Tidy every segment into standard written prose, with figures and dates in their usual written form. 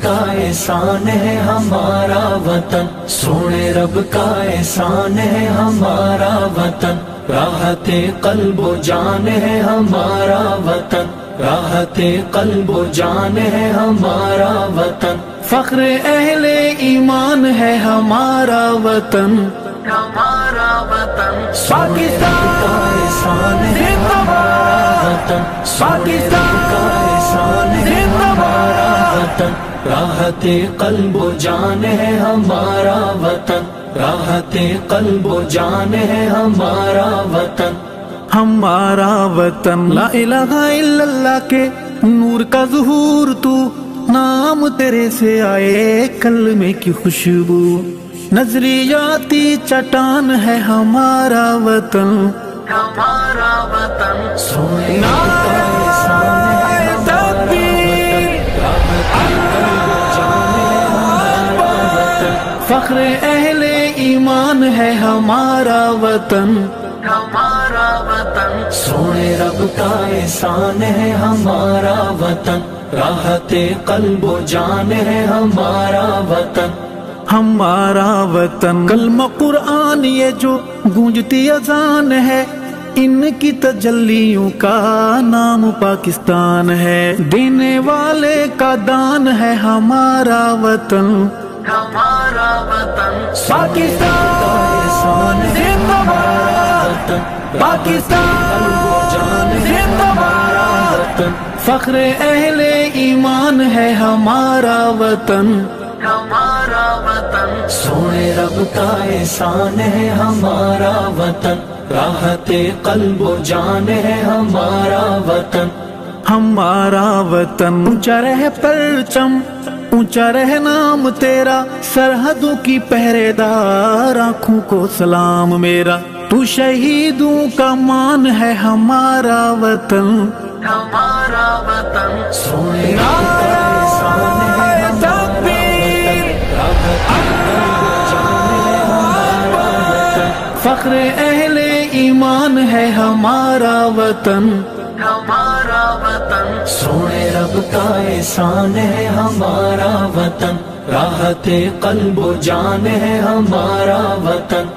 کا احسان ہے ہمارا وطن، سونے رب کا احسان ہے ہمارا وطن، راحت قلب و جان ہے ہمارا وطن، راحت قلب و جان ہے ہمارا وطن، فخر اہل ایمان ہے ہمارا وطن، ہمارا وطن پاکستان کا احسان ہے ہمارا وطن، پاکستان کا احسان ہے ہمارا وطن، راحت قلب و جان ہے ہمارا وطن، راحت قلب و جان ہے ہمارا وطن، ہمارا وطن۔ لا الہ الا اللہ کے نور کا ظہور تو، نام تیرے سے آئے کلمے کی خوشبو، نظریاتی چٹان ہے ہمارا وطن، ہمارا وطن سونے رب کا احسان ہے ہمارا وطن، فخر اہل ایمان ہے ہمارا وطن، ہمارا وطن سونے رب کا احسان ہے ہمارا وطن، راحت قلب و جان ہے ہمارا وطن، ہمارا وطن۔ کلمہ قرآن یہ جو گونجتی اذان ہے، ان کی تجلیوں کا نام پاکستان ہے، دینے والے کا دان ہے ہمارا وطن، ہمارا وطن پاکستان کا احسان ہے ہمارا وطن، پاکستان جان ہے ہمارا وطن، فخر اہل ایمان ہے ہمارا وطن، ہمارا وطن سونے رب کا احسان ہے ہمارا وطن، راحت قلب و جان ہے ہمارا وطن، ہمارا وطن۔ اونچا رہ پرچم، اونچا رہ نام تیرا، سرحدوں کی پہرے دار آنکھوں کو سلام میرا، تو شہیدوں کا مان ہے ہمارا وطن، ہمارا وطن سونے رب کا احسان ہے ہمارا وطن، راحت قلب و جان ہے ہمارا وطن، فخر اہل ایمان ہے ہمارا وطن، ہمارا وطن سونے رب کا احسان ہے ہمارا وطن، راحت قلب و جان ہے ہمارا وطن،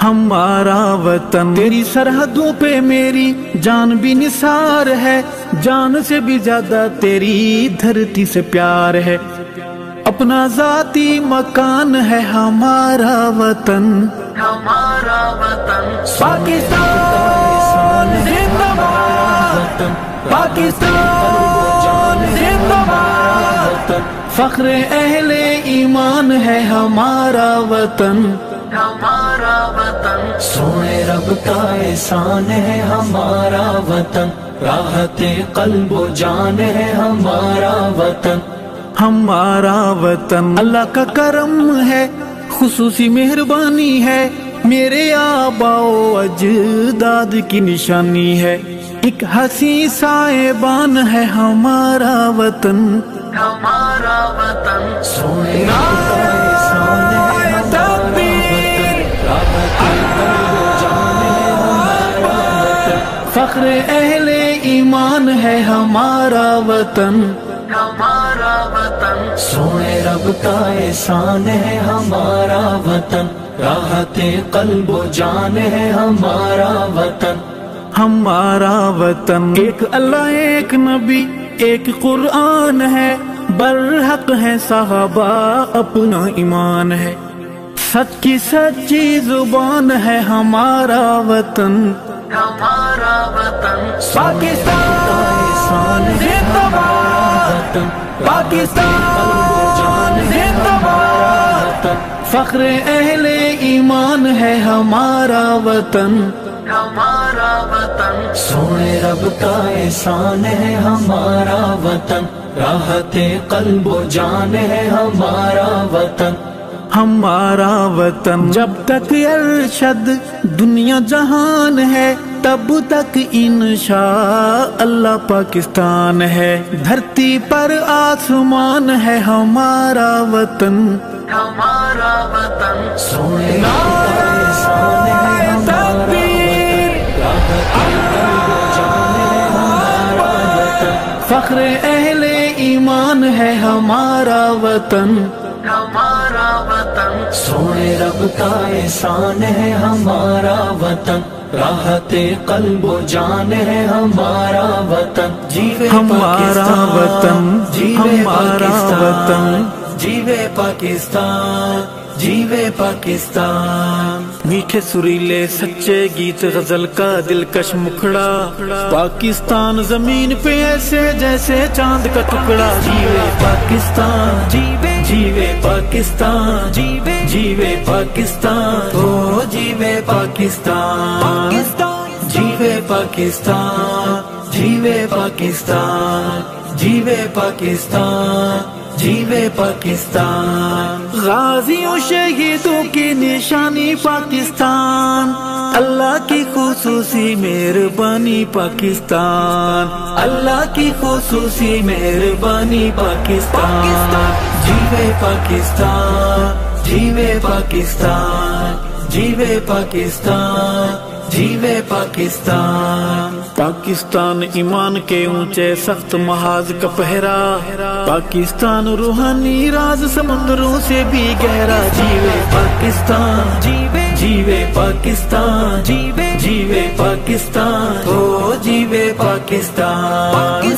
ہمارا وطن۔ تیری سرحدوں پہ میری جان بھی نثار ہے، جان سے بھی زیادہ تیری دھرتی سے پیار ہے، اپنا ذاتی مکان ہے ہمارا وطن، ہمارا وطن پاکستان کا احسان ہے ہمارا وطن، پاکستان زندہ باد، فخر اہل ایمان ہے ہمارا وطن، ہمارا وطن سونے رب کا احسان ہے ہمارا وطن، راحت قلب و جان ہے ہمارا وطن، ہمارا وطن۔ اللہ کا کرم ہے، خصوصی مہربانی ہے، میرے آباء و اجداد کی نشانی ہے، ایک حسین صاحبان ہے ہمارا وطن، ہمارا وطن سونے رب کا احسان ہے ہمارا وطن، راحت قلب و جان ہے ہمارا وطن، فخر اہل ایمان ہے ہمارا وطن، ہمارا وطن سونے رب کا احسان ہے ہمارا وطن، راحت قلب و جان ہے ہمارا وطن، ہمارا وطن۔ ایک اللہ، ایک نبی، ایک قرآن ہے، برحق ہے صحابہ اپنا ایمان ہے، سچ کی سچی زبان ہے ہمارا وطن، ہمارا وطن پاکستان کا احسان ہے ہمارا وطن، پاکستان زندہ باد، فخر اہل ایمان ہے ہمارا وطن، ہمارا وطن سونے رب کا احسان ہے ہمارا وطن، راحت قلب و جان ہے ہمارا وطن، ہمارا وطن۔ جب تک ارشد دنیا جہان ہے، تب تک انشاء اللہ پاکستان ہے، دھرتی پر آسمان ہے ہمارا وطن، ہمارا وطن سونے رب کا احسان ہے ہمارا وطن، راحت قلب و جان ہے ہمارا وطن، فخر اہل ایمان ہے ہمارا وطن، ہمارا وطن سونے رب کا احسان ہے ہمارا وطن، راحت قلب و جان ہے ہمارا وطن، جیوے ہمارا وطن، جیوے ہمارا وطن، جیوے پاکستان، جیوے پاکستان۔ میٹھے سریلے سچے گیت غزل کا دلکش مکھڑا، پاکستان زمین پہ ایسے جیسے چاند کا ٹکڑا، جیوے پاکستان، جیوے پاکستان، جیوے پاکستان، او جیوے پاکستان، جیوے پاکستان، جیوے پاکستان، جیوے پاکستان، جیوے پاکستان۔ غازیوں شہیدوں کی نشانی پاکستان، اللہ کی خصوصی مہربانی پاکستان، اللہ کی خصوصی مہربانی پاکستان، جیوے پاکستان، جیوے پاکستان، جیوے پاکستان، جیوے پاکستان۔ پاکستان ایمان کے اونچے سخت محاذ کا پہرا، پاکستان روحانی راز سمندروں سے بھی گہرا، جیوے پاکستان، جیوے پاکستان، جیوے پاکستان، او جیوے پاکستان،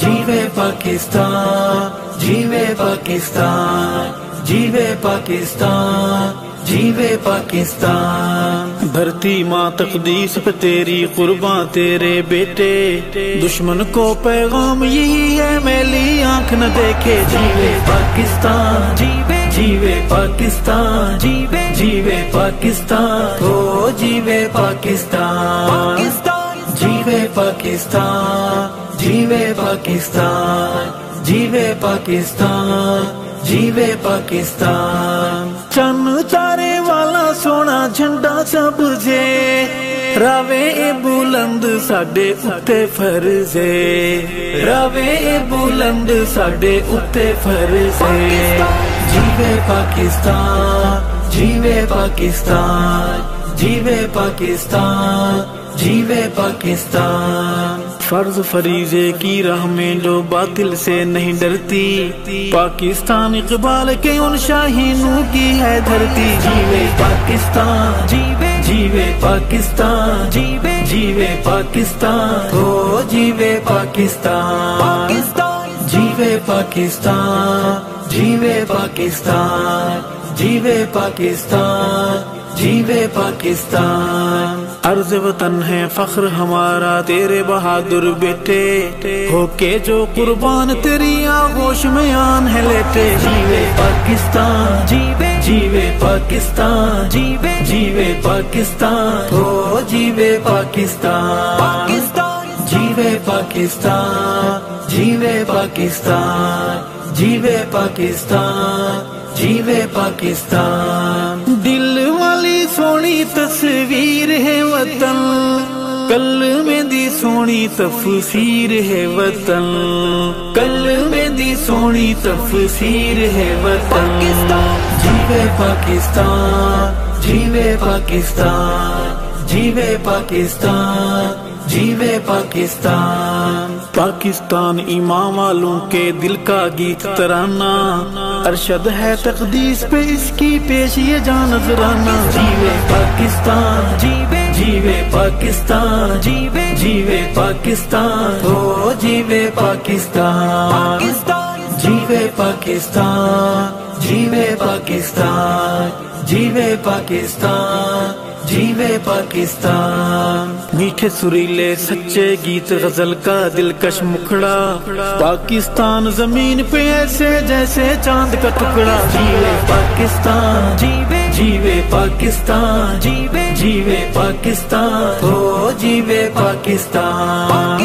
جیوے پاکستان، جیوے پاکستان، جیوے پاکستان، جیوے پاکستان۔ دھرتی ماں تقدیس پہ تیری قرباں تیرے بیٹے، دشمن کو پیغام یہی ہے میلی آنکھ نہ دیکھے، جیوے پاکستان، جیوے پاکستان، جیوے پاکستان، او جیوے پاکستان، جیوے پاکستان، جیوے پاکستان، جیوے پاکستان، جیوے پاکستان۔ چن تارے والا سونا جھنڈا سب سے راوے بلند ساڈے اتے فرض ہے، راوے بلند ساڈے اتے فرض ہے، جیوے پاکستان، جیوے پاکستان، جیوے پاکستان، جیوے پاکستان۔ فرض فریضے کی راہ میں جو باطل سے نہیں ڈرتی، پاکستان اقبال کے ان شاہینوں کی ہے دھرتی، جیوے پاکستان، جیوے پاکستان، جیوے پاکستان، او جیوے پاکستان، جیوے پاکستان، جیوے پاکستان، جیوے پاکستان، جیوے پاکستان۔ عرض وطن ہے فخر ہمارا تیرے بہادر بیٹے، ہو کے جو قربان تیری آغوش میں آن ہے لیٹے، جیوے پاکستان، جیوے پاکستان، جیوے پاکستان، او جیوے پاکستان، جیوے پاکستان، جیوے پاکستان، جیوے پاکستان، جیوے پاکستان۔ دل والی سونی تصویر ہے وطن، کل میں دی سونی تفسیر ہے وطن، کل میں دی سونی تفسیر ہے وطن، جیوے پاکستان، جیوے پاکستان، جیوے پاکستان، جیوے پاکستان۔ پاکستان ایمان والوں کے دل کا گیت ترانہ، ارشد ہے تقدیس پہ اس کی پیش یہ جان نذرانہ، جیوے پاکستان، جیوے پاکستان، جیوے پاکستان، او جیوے پاکستان، جیوے پاکستان، جیوے پاکستان، جیوے پاکستان، جیوے پاکستان۔ میٹھے سریلے سچے گیت غزل کا دلکش مکھڑا، پاکستان زمین پہ ایسے جیسے چاند کا ٹکڑا، جیوے پاکستان، جیوے پاکستان، جیوے پاکستان، او جیوے پاکستان،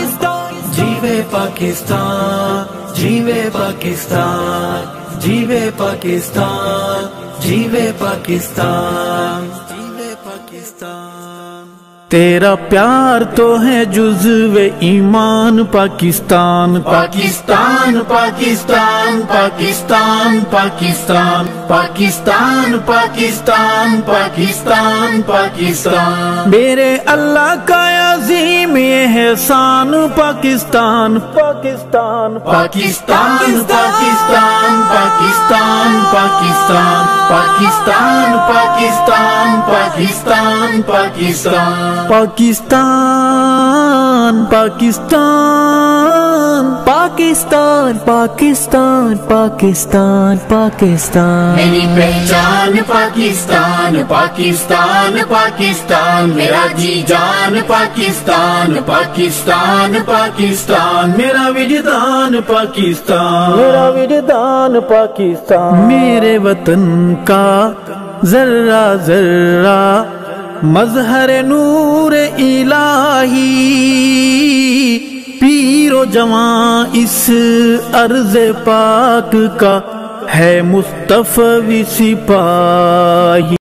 جیوے پاکستان، جیوے پاکستان، جیوے پاکستان، جیوے پاکستان، جیوے پاکستان۔ تیرا پیار تو ہے جزو ایمان پاکستان، پاکستان پاکستان پاکستان پاکستان پاکستان پاکستان پاکستان پاکستان۔ میرے اللہ کا عظیم احسان پاکستان پاکستان پاکستان پاکستان پاکستان پاکستان پاکستان پاکستان پاکستان پاکستان پاکستان پاکستان پاکستان پاکستان پاکستان پاکستان میری پہچان پاکستان پاکستان پاکستان میرا جی جان پاکستان پاکستان پاکستان میرا وجدان پاکستان میرا وجدان پاکستان میرے وطن کا ذرہ ذرہ مظہر نور الہی پیر و جوان اس ارض پاک کا ہے مصطفی سپاہی